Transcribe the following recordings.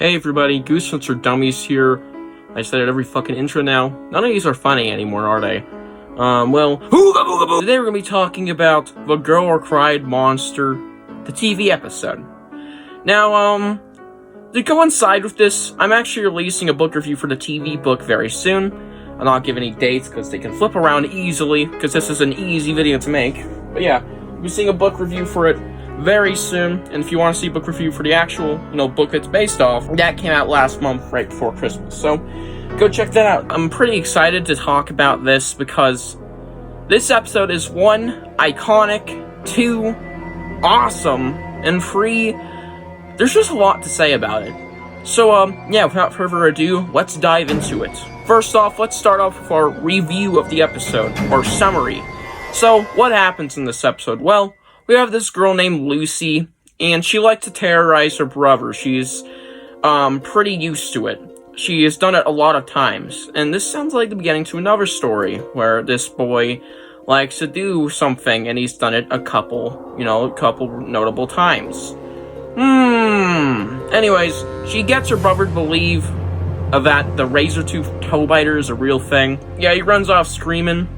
Hey everybody, Goosebumps are dummies here. I said it every fucking intro now. None of these are funny anymore, are they? Today we're gonna be talking about The Girl Who Cried Monster, the TV episode. Now, to coincide with this, I'm actually releasing a book review for the TV book very soon. I'll not give any dates because they can flip around easily, because this is an easy video to make. But yeah, we'll be seeing a book review for it very soon, and if you want to see a book review for the actual, book it's based off, that came out last month, right before Christmas, so go check that out. I'm pretty excited to talk about this, because this episode is 1, iconic, 2, awesome, and 3, there's just a lot to say about it. So, yeah, without further ado, let's dive into it. First off, let's start off with our review of the episode, or summary. So, what happens in this episode? Well, we have this girl named Lucy, and she likes to terrorize her brother. She's, pretty used to it. She has done it a lot of times, and this sounds like the beginning to another story, where this boy likes to do something, and he's done it a couple notable times. Anyways, she gets her brother to believe that the razor-tooth toe biter is a real thing. Yeah, he runs off screaming.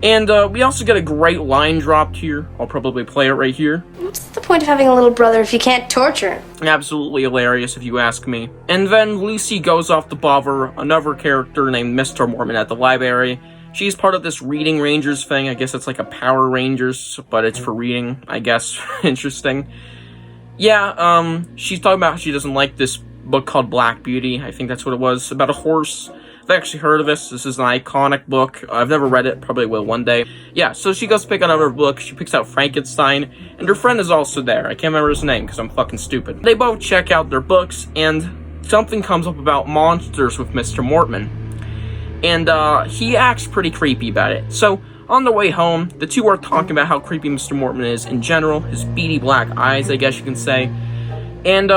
And, we also get a great line dropped here. I'll probably play it right here. What's the point of having a little brother if you can't torture him? Absolutely hilarious, if you ask me. And then Lucy goes off to bother another character named Mr. Mormon at the library. She's part of this Reading Rangers thing. I guess it's like a Power Rangers, but it's for reading, I guess. Interesting. Yeah, she's talking about how she doesn't like this book called Black Beauty. I think that's what it was, about a horse. I've actually heard of this. This is an iconic book. I've never read it. Probably will one day. Yeah, so she goes to pick another book. She picks out Frankenstein, and her friend is also there. I can't remember his name because I'm fucking stupid. They both check out their books, and something comes up about monsters with Mr. Mortman. And, he acts pretty creepy about it. So, on the way home, the two are talking about how creepy Mr. Mortman is in general. His beady black eyes, I guess you can say. And,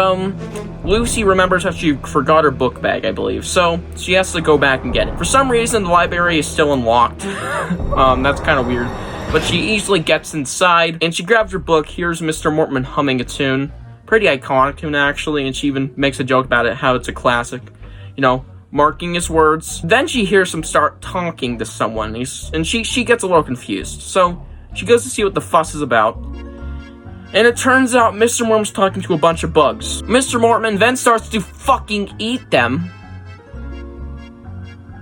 Lucy remembers how she forgot her book bag, I believe, so she has to go back and get it. For some reason, the library is still unlocked. That's kind of weird. But she easily gets inside, and she grabs her book, hears Mr. Mortman humming a tune. Pretty iconic tune, actually, and she even makes a joke about it, how it's a classic. Marking his words. Then she hears him start talking to someone, and she gets a little confused. So, she goes to see what the fuss is about. And it turns out Mr. Mortman's talking to a bunch of bugs. Mr. Mortman then starts to fucking eat them.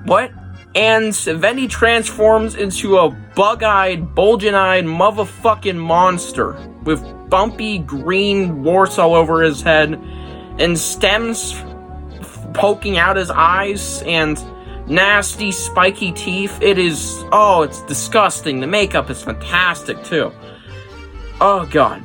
What? And then he transforms into a bug-eyed, bulging-eyed motherfucking monster with bumpy green warts all over his head and stems poking out his eyes and nasty spiky teeth. It's disgusting. The makeup is fantastic too. Oh god.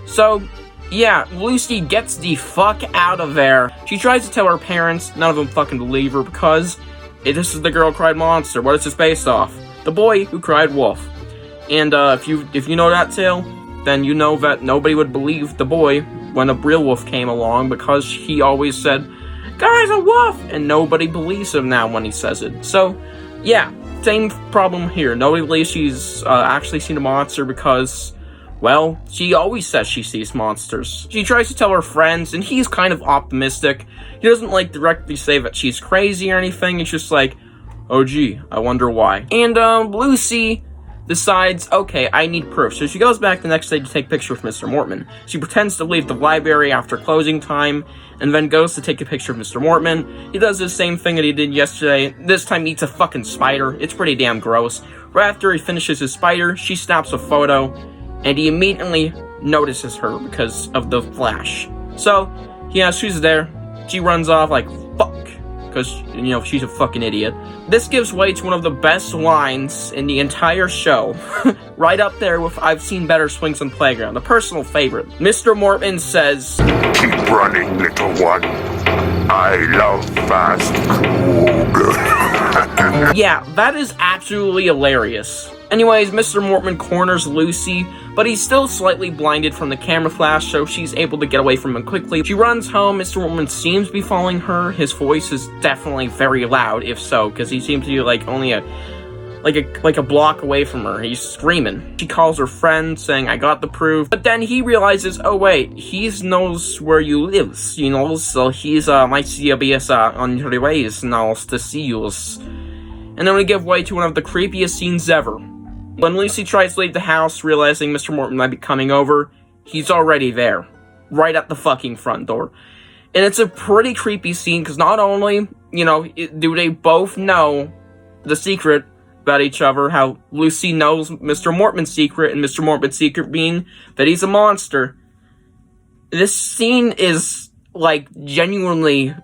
So, yeah, Lucy gets the fuck out of there. She tries to tell her parents, none of them fucking believe her, because this is The Girl Who Cried Monster. What is this based off? The Boy Who Cried Wolf. And, if you know that tale, then you know that nobody would believe the boy when a real wolf came along, because he always said, "Guys, a wolf!" And nobody believes him now when he says it. So, yeah, same problem here. Nobody believes she's actually seen a monster because, well, she always says she sees monsters. She tries to tell her friends, and he's kind of optimistic. He doesn't, directly say that she's crazy or anything. It's just like, oh gee, I wonder why. And, Lucy decides, okay, I need proof. So she goes back the next day to take pictures with Mr. Mortman. She pretends to leave the library after closing time, and then goes to take a picture of Mr. Mortman. He does the same thing that he did yesterday. This time eats a fucking spider. It's pretty damn gross. Right after he finishes his spider, she snaps a photo, and he immediately notices her because of the flash. So, yeah, she's there. She runs off like, fuck, because, she's a fucking idiot. This gives way to one of the best lines in the entire show. Right up there with I've seen better swings on Playground, a personal favorite. Mr. Mortman says, "Keep running, little one. I love fast food." Yeah, that is absolutely hilarious. Anyways, Mr. Mortman corners Lucy, but he's still slightly blinded from the camera flash, so she's able to get away from him quickly. She runs home. Mr. Mortman seems to be following her. His voice is definitely very loud, if so, because he seems to be, only a like a block away from her. He's screaming. She calls her friend, saying, "I got the proof." But then he realizes, oh wait, he knows where you live, so he's might see on your ways now to see you. And then we give way to one of the creepiest scenes ever. When Lucy tries to leave the house, realizing Mr. Morton might be coming over, he's already there, right at the fucking front door. And it's a pretty creepy scene, because not only, do they both know the secret about each other, how Lucy knows Mr. Mortman's secret, and Mr. Mortman's secret being that he's a monster. This scene is, genuinely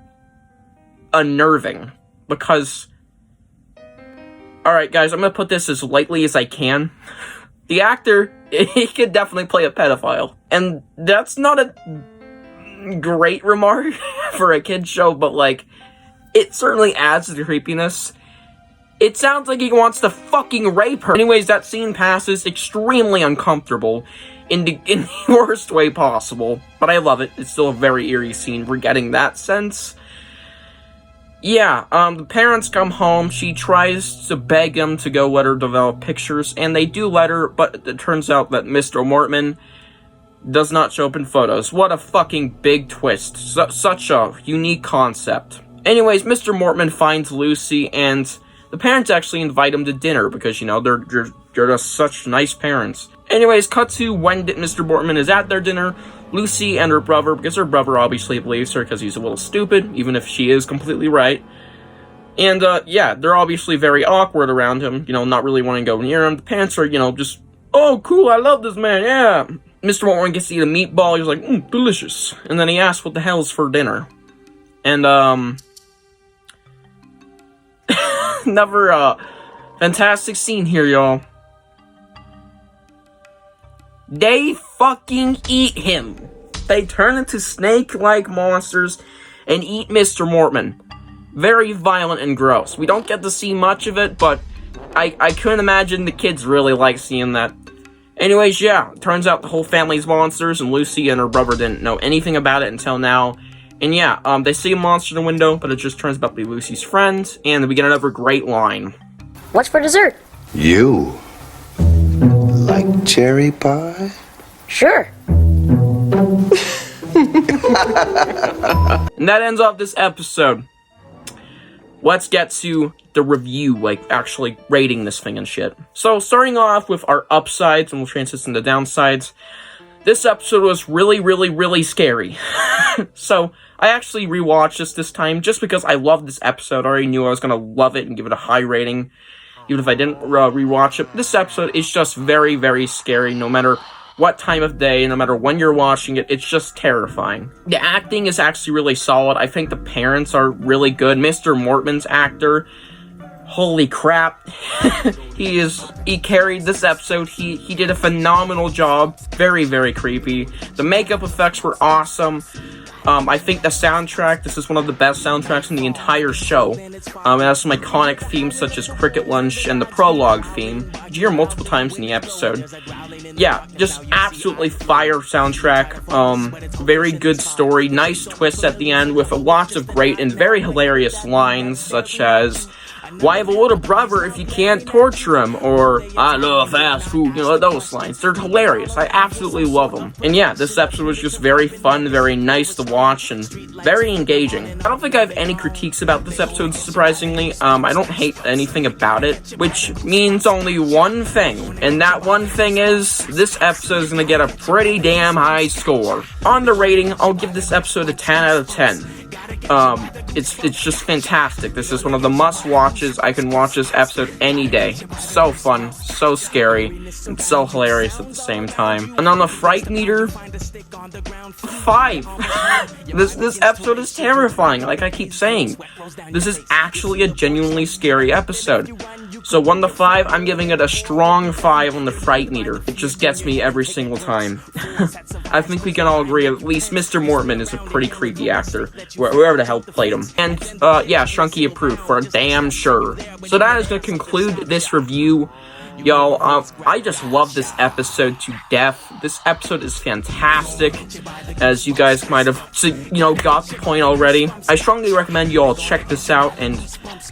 unnerving, because... Alright, guys, I'm gonna put this as lightly as I can. The actor, he could definitely play a pedophile. And that's not a great remark for a kid's show, but, it certainly adds to the creepiness. It sounds like he wants to fucking rape her. Anyways, that scene passes extremely uncomfortable in the worst way possible. But I love it. It's still a very eerie scene. We're getting that sense. Yeah, the parents come home. She tries to beg them to go let her develop pictures, and they do let her, but it turns out that Mr. Mortman does not show up in photos. What a fucking big twist. Such a unique concept. Anyways, Mr. Mortman finds Lucy, and the parents actually invite him to dinner because, they're just such nice parents. Anyways, cut to when Mr. Mortman is at their dinner. Lucy and her brother, because her brother obviously believes her because he's a little stupid, even if she is completely right. And, yeah, they're obviously very awkward around him, not really wanting to go near him. The parents are, just, "Oh, cool, I love this man, yeah." Mr. Mortman gets to eat a meatball, he's like, delicious. And then he asks what the hell's for dinner. And, another, fantastic scene here, y'all. They fucking eat him. They turn into snake-like monsters and eat Mr. Mortman. Very violent and gross. We don't get to see much of it, but I couldn't imagine the kids really like seeing that. Anyways, yeah, turns out the whole family's monsters, and Lucy and her brother didn't know anything about it until now. And yeah, they see a monster in the window, but it just turns out to be Lucy's friend, and we get another great line. What's for dessert? You like cherry pie? Sure. And that ends off this episode. Let's get to the review, actually rating this thing and shit. So, starting off with our upsides, and we'll transition to downsides. This episode was really, really, really scary. So, I actually rewatched this time just because I loved this episode. I already knew I was going to love it and give it a high rating, even if I didn't rewatch it. This episode is just very, very scary, no matter what time of day, no matter when you're watching it. It's just terrifying. The acting is actually really solid. I think the parents are really good. Mr. Mortman's actor, holy crap. he carried this episode. He did a phenomenal job. Very, very creepy. The makeup effects were awesome. I think the soundtrack, this is one of the best soundtracks in the entire show. It has some iconic themes such as Cricket Lunch and the prologue theme, which you hear multiple times in the episode. Yeah, just absolutely fire soundtrack. Very good story, nice twist at the end with lots of great and very hilarious lines such as, "Why have a little brother if you can't torture him?" Or, "I love fast food," those lines. They're hilarious. I absolutely love them. And yeah, this episode was just very fun, very nice to watch, and very engaging. I don't think I have any critiques about this episode, surprisingly. I don't hate anything about it, which means only one thing. And that one thing is, this episode is gonna get a pretty damn high score. On the rating, I'll give this episode a 10 out of 10. It's just fantastic. This is one of the must-watches. I can watch this episode any day. So fun, so scary, and so hilarious at the same time. And on the fright meter, 5. This episode is terrifying, like I keep saying. This is actually a genuinely scary episode. So 1 to 5, I'm giving it a strong 5 on the fright meter. It just gets me every single time. I think we can all agree at least Mr. Mortman is a pretty creepy actor, whoever the hell played him. And, yeah, Shrunky approved for a damn sure. So that is going to conclude this review. Yo, I just love this episode to death. This episode is fantastic, as you guys might have, got the point already. I strongly recommend you all check this out, and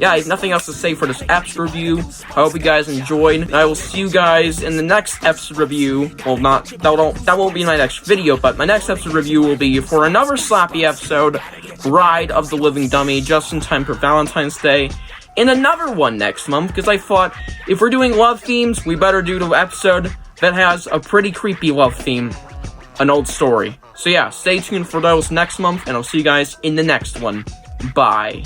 yeah, I have nothing else to say for this episode review. I hope you guys enjoyed, and I will see you guys in the next episode review. Well, that won't be my next video, but my next episode review will be for another slappy episode, Ride of the Living Dummy, just in time for Valentine's Day. In another one next month, because I thought, if we're doing love themes, we better do the episode that has a pretty creepy love theme, an old story. So yeah, stay tuned for those next month, and I'll see you guys in the next one. Bye.